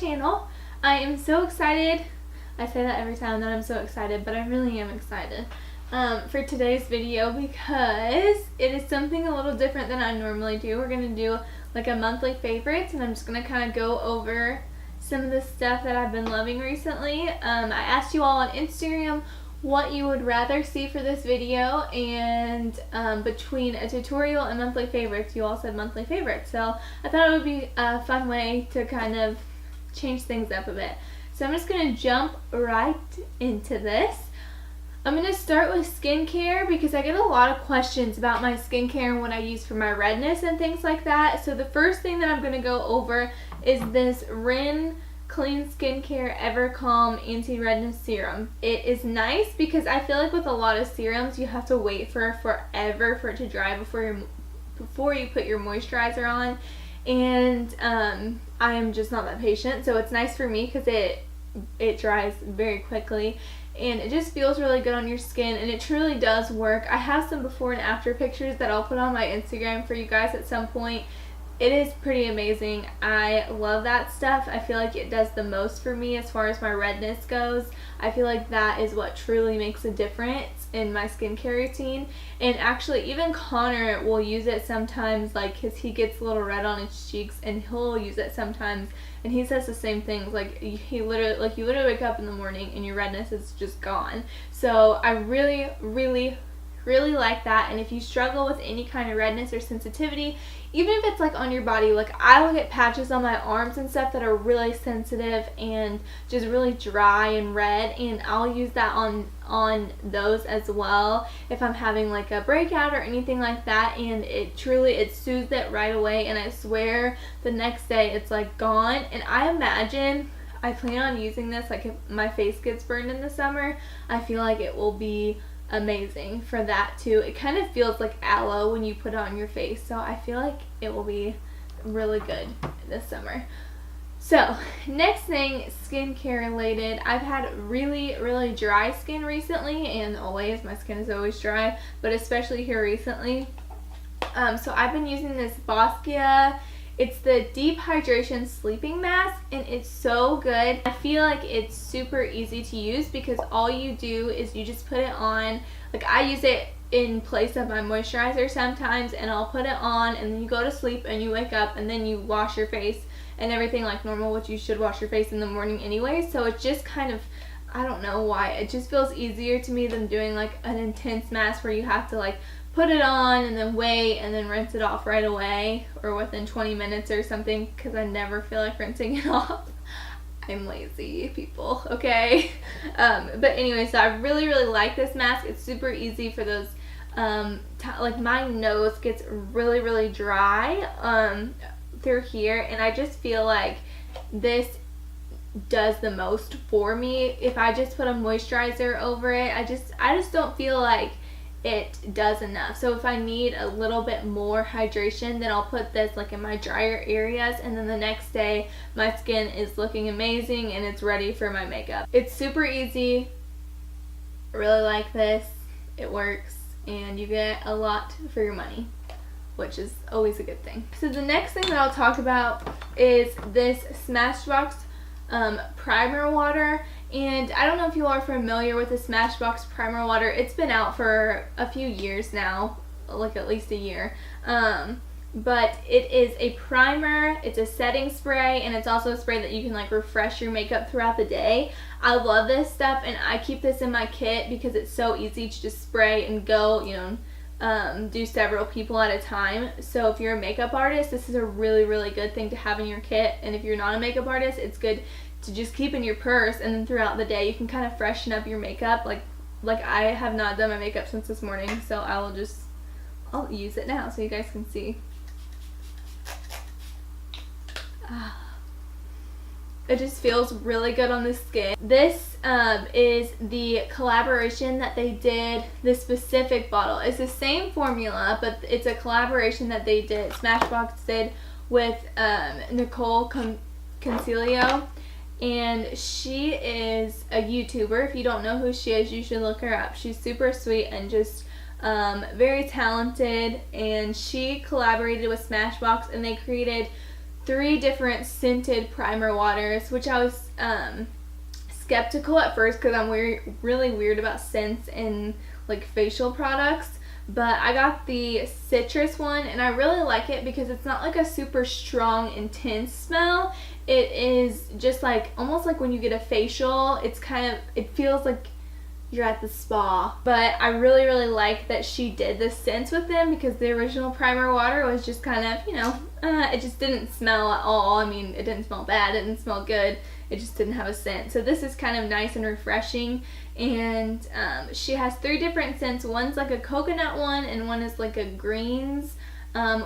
channel. I am so excited. I say that every time that I'm so excited, but I really am excited for today's video because it is something a little different than I normally do. We're going to do like a monthly favorites, and I'm just going to kind of go over some of the stuff that I've been loving recently. I asked you all on Instagram what you would rather see for this video, and between a tutorial and monthly favorites, you all said monthly favorites, so I thought it would be a fun way to kind of change things up a bit. So I'm just going to jump right into this. I'm going to start with skincare because I get a lot of questions about my skincare and what I use for my redness and things like that. So the first thing that I'm going to go over is this Rin Clean Skincare Ever Calm Anti-Redness Serum. It is nice because I feel like with a lot of serums you have to wait for forever for it to dry before you put your moisturizer on, and I am just not that patient, so it's nice for me because it dries very quickly and it just feels really good on your skin, and it truly does work. I have some before and after pictures that I'll put on my Instagram for you guys at some point. It is pretty amazing. I love that stuff. I feel like it does the most for me as far as my redness goes. I feel like that is what truly makes a difference in my skincare routine. And actually, even Connor will use it sometimes, like, because he gets a little red on his cheeks, and he'll use it sometimes, and he says the same things. Like, you literally wake up in the morning and your redness is just gone. So I really like that. And if you struggle with any kind of redness or sensitivity, even if it's like on your body, like I will get patches on my arms and stuff that are really sensitive and just really dry and red, and I'll use that on those as well if I'm having like a breakout or anything like that, and it soothes it right away, and I swear the next day it's like gone. And I plan on using this, like if my face gets burned in the summer, I feel like it will be amazing for that too. It kind of feels like aloe when you put it on your face, so I feel like it will be really good this summer. So next thing, skincare related. I've had really dry skin recently, and always, my skin is always dry, but especially here recently. So I've been using this Boscia. It's the Deep Hydration Sleeping Mask, and it's so good. I feel like it's super easy to use because all you do is you just put it on. Like, I use it in place of my moisturizer sometimes, and I'll put it on, and then you go to sleep and you wake up and then you wash your face and everything like normal, which you should wash your face in the morning anyway. So it's just kind of, I don't know why, it just feels easier to me than doing like an intense mask where you have to like put it on and then wait and then rinse it off right away or within 20 minutes or something, because I never feel like rinsing it off. I'm lazy, people, okay? But anyway, so I really like this mask. It's super easy for those, like my nose gets really dry through here, and I just feel like this does the most for me. If I just put a moisturizer over it, I just don't feel like it does enough. So if I need a little bit more hydration, then I'll put this like in my drier areas, and then the next day my skin is looking amazing and it's ready for my makeup. It's super easy. I really like this. It works, and you get a lot for your money, which is always a good thing. So the next thing that I'll talk about is this Smashbox primer water. And I don't know if you are familiar with the Smashbox primer water. It's been out for a few years now, like at least a year. But it is a primer, it's a setting spray, and it's also a spray that you can like refresh your makeup throughout the day. I love this stuff, and I keep this in my kit because it's so easy to just spray and go, you know, do several people at a time. So if you're a makeup artist, this is a really good thing to have in your kit. And if you're not a makeup artist, it's good to just keep in your purse, and then throughout the day you can kind of freshen up your makeup. Like I have not done my makeup since this morning, so I'll use it now so you guys can see. It just feels really good on the skin. This is the collaboration that they did, this specific bottle. It's the same formula, but it's a collaboration that they did, Smashbox did with Nicole Concilio. And she is a YouTuber. If you don't know who she is, you should look her up. She's super sweet and just very talented. And she collaborated with Smashbox, and they created 3 different scented primer waters, which I was skeptical at first because I'm really weird about scents in like facial products. But I got the citrus one, and I really like it because it's not like a super strong, intense smell. It is just like, almost like when you get a facial, it feels like you're at the spa. But I really, really like that she did the scents with them, because the original primer water was just kind of, you know, it just didn't smell at all. I mean, it didn't smell bad, it didn't smell good, it just didn't have a scent. So this is kind of nice and refreshing. And she has 3 different scents. One's like a coconut one, and one is like a greens,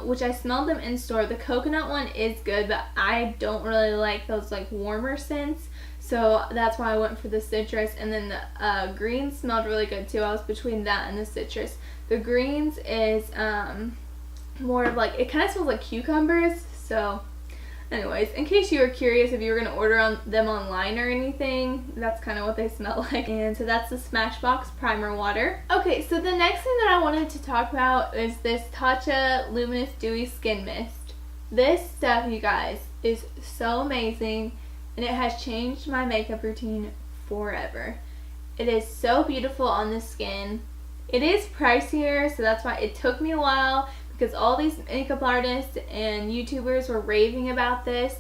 which I smelled them in store. The coconut one is good, but I don't really like those like warmer scents, so that's why I went for the citrus. And then the greens smelled really good too. I was between that and the citrus. The greens is more of like, it kind of smells like cucumbers. So anyways, in case you were curious if you were going to order them online or anything, that's kind of what they smell like. And so that's the Smashbox Primer Water. Okay, so the next thing that I wanted to talk about is this Tatcha Luminous Dewy Skin Mist. This stuff, you guys, is so amazing, and it has changed my makeup routine forever. It is so beautiful on the skin. It is pricier, so that's why it took me a while, because all these makeup artists and YouTubers were raving about this,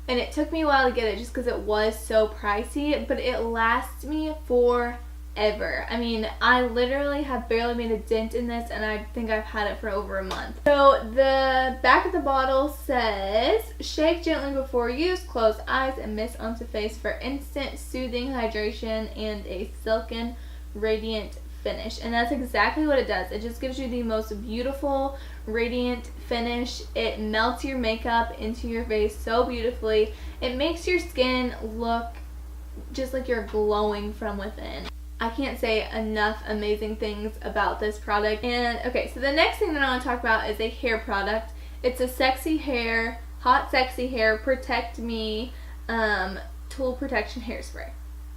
and it took me a while to get it just because it was so pricey, but it lasts me forever. I mean, I literally have barely made a dent in this, and I think I've had it for over a month. So the back of the bottle says, shake gently before use, close eyes, and mist onto face for instant soothing hydration and a silken, radiant finish. And that's exactly what it does. It just gives you the most beautiful, radiant finish. It melts your makeup into your face so beautifully. It makes your skin look just like you're glowing from within. I can't say enough amazing things about this product. And okay, so the next thing that I want to talk about is a hair product. It's a sexy hair, hot sexy hair, protect me, tool protection hairspray.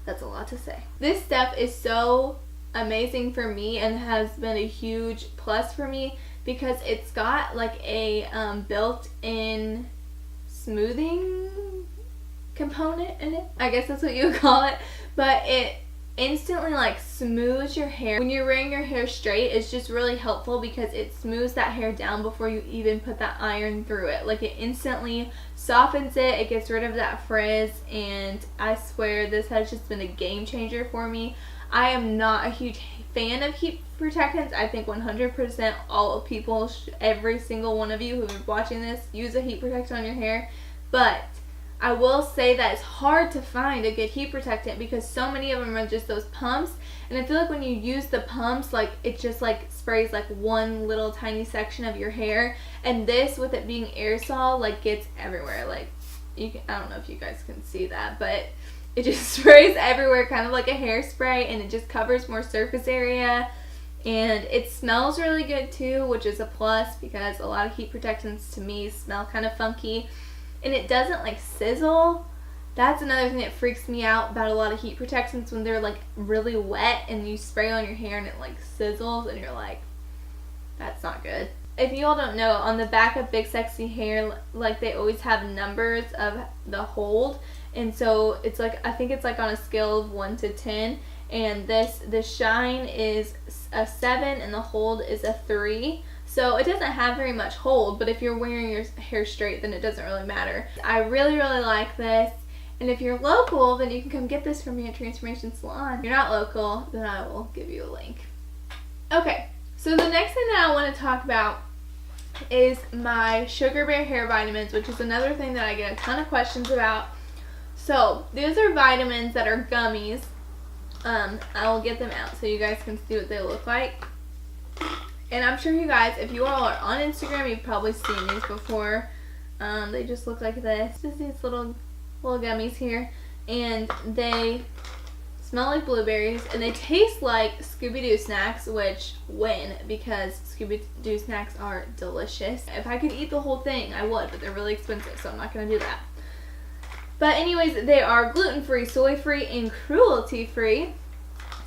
That's a lot to say. This stuff is so amazing for me and has been a huge plus for me because it's got like a built-in smoothing component in it. I guess that's what you would call it. But it instantly like smooths your hair. When you're wearing your hair straight, it's just really helpful because it smooths that hair down before you even put that iron through it. Like, it instantly softens it, it gets rid of that frizz, and I swear this has just been a game changer for me. I am not a huge fan of heat protectants. I think 100% all people, every single one of you who is watching this, use a heat protectant on your hair. But I will say that it's hard to find a good heat protectant because so many of them are just those pumps. And I feel like when you use the pumps, like, it just like sprays like one little tiny section of your hair. And this, with it being aerosol, like gets everywhere. Like, you can, I don't know if you guys can see that, but it just sprays everywhere, kind of like a hairspray, and it just covers more surface area. And it smells really good too, which is a plus because a lot of heat protectants to me smell kind of funky. And it doesn't like sizzle. That's another thing that freaks me out about a lot of heat protectants, when they're like really wet and you spray on your hair and it like sizzles and you're like, that's not good. If you all don't know, on the back of Big Sexy Hair, like, they always have numbers of the hold. And so it's like, I think it's like on a scale of 1 to 10. And the shine is a 7 and the hold is a 3. So it doesn't have very much hold, but if you're wearing your hair straight, then it doesn't really matter. I really, really like this. And if you're local, then you can come get this from me at Transformation Salon. If you're not local, then I will give you a link. Okay, so the next thing that I want to talk about is my Sugar Bear hair vitamins, which is another thing that I get a ton of questions about. So these are vitamins that are gummies. I will get them out so you guys can see what they look like. And I'm sure you guys, if you all are on Instagram, you've probably seen these before. They just look like this. Just these little gummies here. And they smell like blueberries. And they taste like Scooby-Doo snacks, which win because Scooby-Doo snacks are delicious. If I could eat the whole thing, I would, but they're really expensive, so I'm not going to do that. But anyways, they are gluten-free, soy-free, and cruelty-free.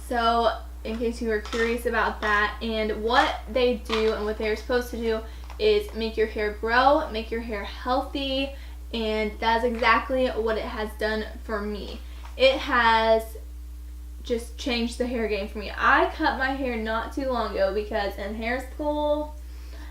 So in case you were curious about that, and what they do and what they're supposed to do is make your hair grow, make your hair healthy, and that's exactly what it has done for me. It has just changed the hair game for me. I cut my hair not too long ago because in hair school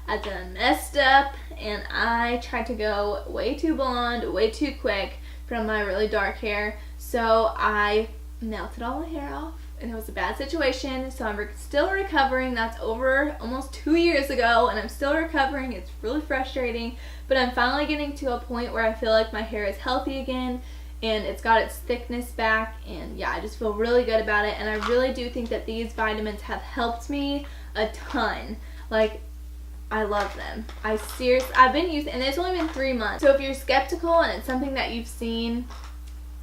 I done messed up and I tried to go way too blonde, way too quick from my really dark hair. So I melted all my hair off and it was a bad situation. So I'm still recovering. That's over almost 2 years ago and I'm still recovering. It's really frustrating, but I'm finally getting to a point where I feel like my hair is healthy again and it's got its thickness back, and yeah, I just feel really good about it. And I really do think that these vitamins have helped me a ton. Like, I love them. I've been using, and it's only been 3 months. So if you're skeptical and it's something that you've seen,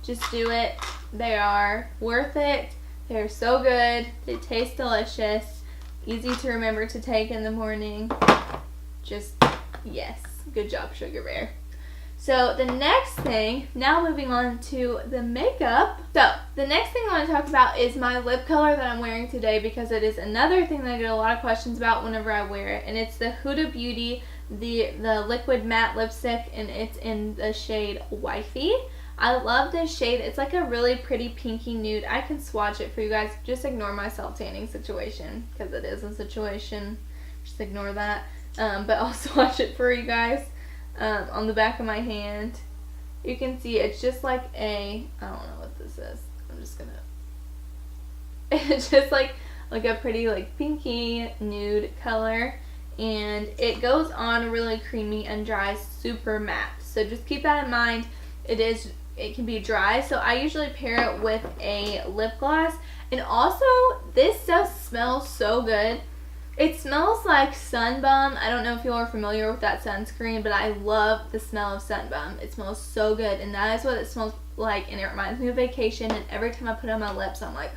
just do it. They are worth it. They're so good. They taste delicious. Easy to remember to take in the morning. Just, yes. Good job, Sugar Bear. So the next thing, now moving on to the makeup. So the next thing I want to talk about is my lip color that I'm wearing today, because it is another thing that I get a lot of questions about whenever I wear it. And it's the Huda Beauty, the liquid matte lipstick, and it's in the shade Wifey. I love this shade. It's like a really pretty pinky nude. I can swatch it for you guys. Just ignore my self-tanning situation, because it is a situation. Just ignore that. But I'll swatch it for you guys. On the back of my hand, you can see it's just like I don't know what this is. I'm just gonna, it's just like a pretty like pinky nude color, and it goes on really creamy and dries super matte. So just keep that in mind. It can be dry, so I usually pair it with a lip gloss. And also, this stuff smells so good. It smells like Sun Bum. I don't know if you are familiar with that sunscreen, but I love the smell of Sun Bum. It smells so good, and that is what it smells like, and it reminds me of vacation, and every time I put it on my lips, I'm like,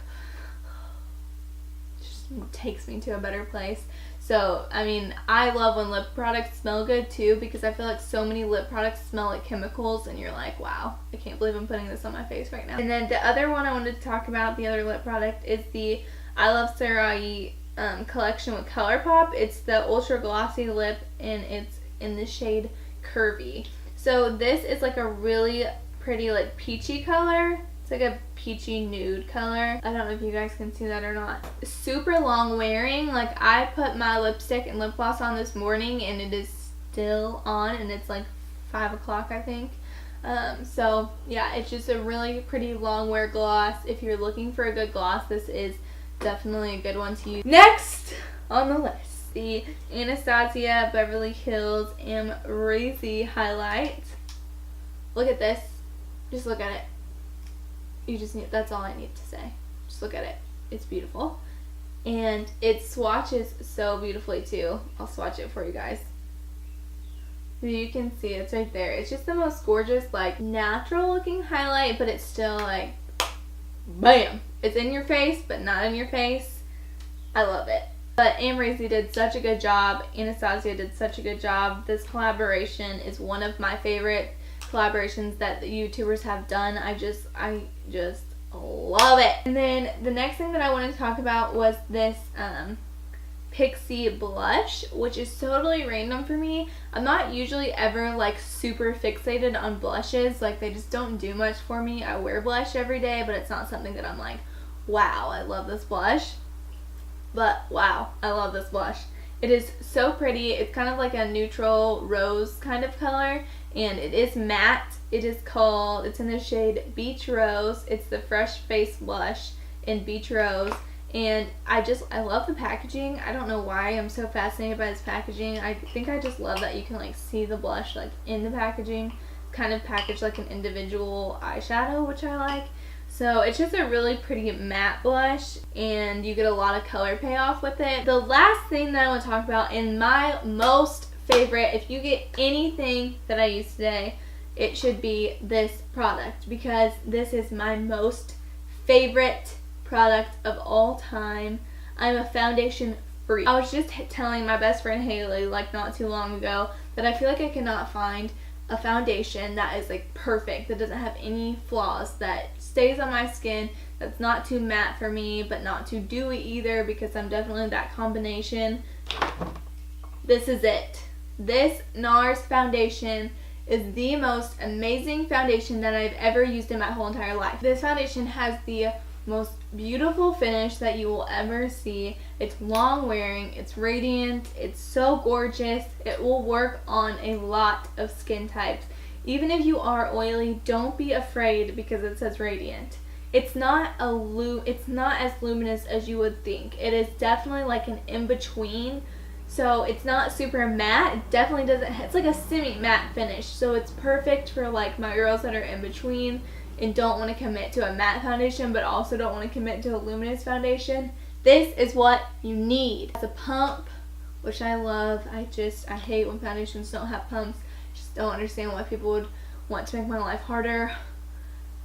it just takes me to a better place. So, I mean, I love when lip products smell good too, because I feel like so many lip products smell like chemicals, and you're like, wow, I can't believe I'm putting this on my face right now. And then the other one I wanted to talk about, the other lip product, is the I Love Sarai collection with ColourPop. It's the ultra glossy lip, and it's in the shade Curvy. So this is like a really pretty like peachy color. It's like a peachy nude color. I don't know if you guys can see that or not. Super long wearing. Like, I put my lipstick and lip gloss on this morning and it is still on, and it's like 5 o'clock I think. So yeah, it's just a really pretty long wear gloss. If you're looking for a good gloss, this is definitely a good one to use. Next on the list, the Anastasia Beverly Hills Amrezy highlight. Look at this. Just look at it. You just need, that's all I need to say. Just look at it. It's beautiful. And it swatches so beautifully too. I'll swatch it for you guys. You can see it's right there. It's just the most gorgeous, like, natural looking highlight, but it's still like, bam! It's in your face, but not in your face. I love it. But Amrezy did such a good job. Anastasia did such a good job. This collaboration is one of my favorite collaborations that the YouTubers have done. I just love it. And then the next thing that I wanted to talk about was this Pixie blush, which is totally random for me. I'm not usually ever like super fixated on blushes. Like, they just don't do much for me. I wear blush every day, but it's not something that I'm like, wow, I love this blush. But wow, I love this blush. It is so pretty. It's kind of like a neutral rose kind of color, and it is matte. It's in the shade Beach Rose. It's the Fresh Face blush in Beach Rose, and I love the packaging. I don't know why I'm so fascinated by this packaging. I think I just love that you can like see the blush like in the packaging, kind of packaged like an individual eyeshadow, which I like. So it's just a really pretty matte blush, and you get a lot of color payoff with it. The last thing that I want to talk about, and my most favorite, if you get anything that I use today, it should be this product, because this is my most favorite product of all time. I'm a foundation freak. I was just telling my best friend Haley like not too long ago that I feel like I cannot find a foundation that is like perfect, that doesn't have any flaws, that stays on my skin, that's not too matte for me but not too dewy either, because I'm definitely that combination. This is it. This NARS foundation is the most amazing foundation that I've ever used in my whole entire life. This foundation has the most beautiful finish that you will ever see. It's long wearing, it's radiant, it's so gorgeous. It will work on a lot of skin types. Even if you are oily, don't be afraid because it says radiant. It's not as luminous as you would think. It is definitely like an in-between. So it's not super matte. It definitely doesn't, it's like a semi-matte finish. So it's perfect for like my girls that are in between and don't want to commit to a matte foundation but also don't want to commit to a luminous foundation. This is what you need. It's a pump, which I love. I hate when foundations don't have pumps. Just don't understand why people would want to make my life harder.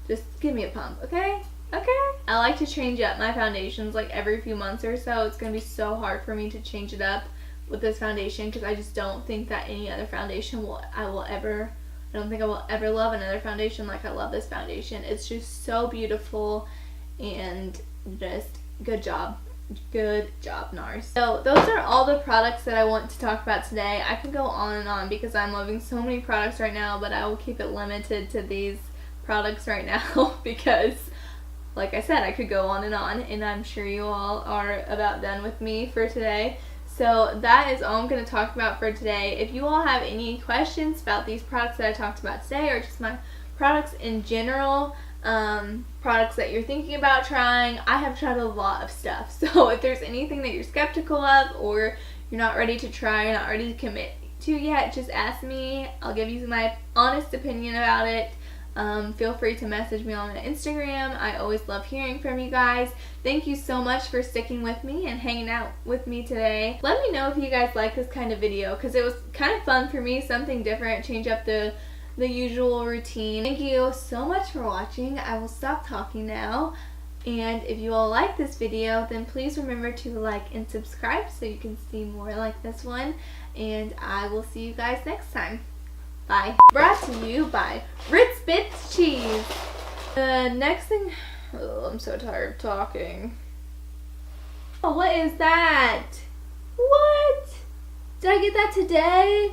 Just give me a pump, okay? Okay? I like to change up my foundations like every few months or so. It's going to be so hard for me to change it up with this foundation because I just don't think that any other foundation I don't think I will ever love another foundation like I love this foundation. It's just so beautiful and just good job. Good job, NARS. So those are all the products that I want to talk about today. I could go on and on because I'm loving so many products right now, but I will keep it limited to these products right now because like I said, I could go on and I'm sure you all are about done with me for today. So that is all I'm going to talk about for today. If you all have any questions about these products that I talked about today or just my products in general, products that you're thinking about trying, I have tried a lot of stuff. So if there's anything that you're skeptical of or you're not ready to try, you're not ready to commit to yet, just ask me. I'll give you my honest opinion about it. Feel free to message me on Instagram. I always love hearing from you guys. Thank you so much for sticking with me and hanging out with me today. Let me know if you guys like this kind of video because it was kind of fun for me, something different, change up the usual routine. Thank you so much for watching. I will stop talking now. And if you all like this video, then please remember to like and subscribe so you can see more like this one. And I will see you guys next time. Bye. Brought to you by Ritz Bits Cheese. The next thing, I'm so tired of talking. Oh, what is that? What? Did I get that today?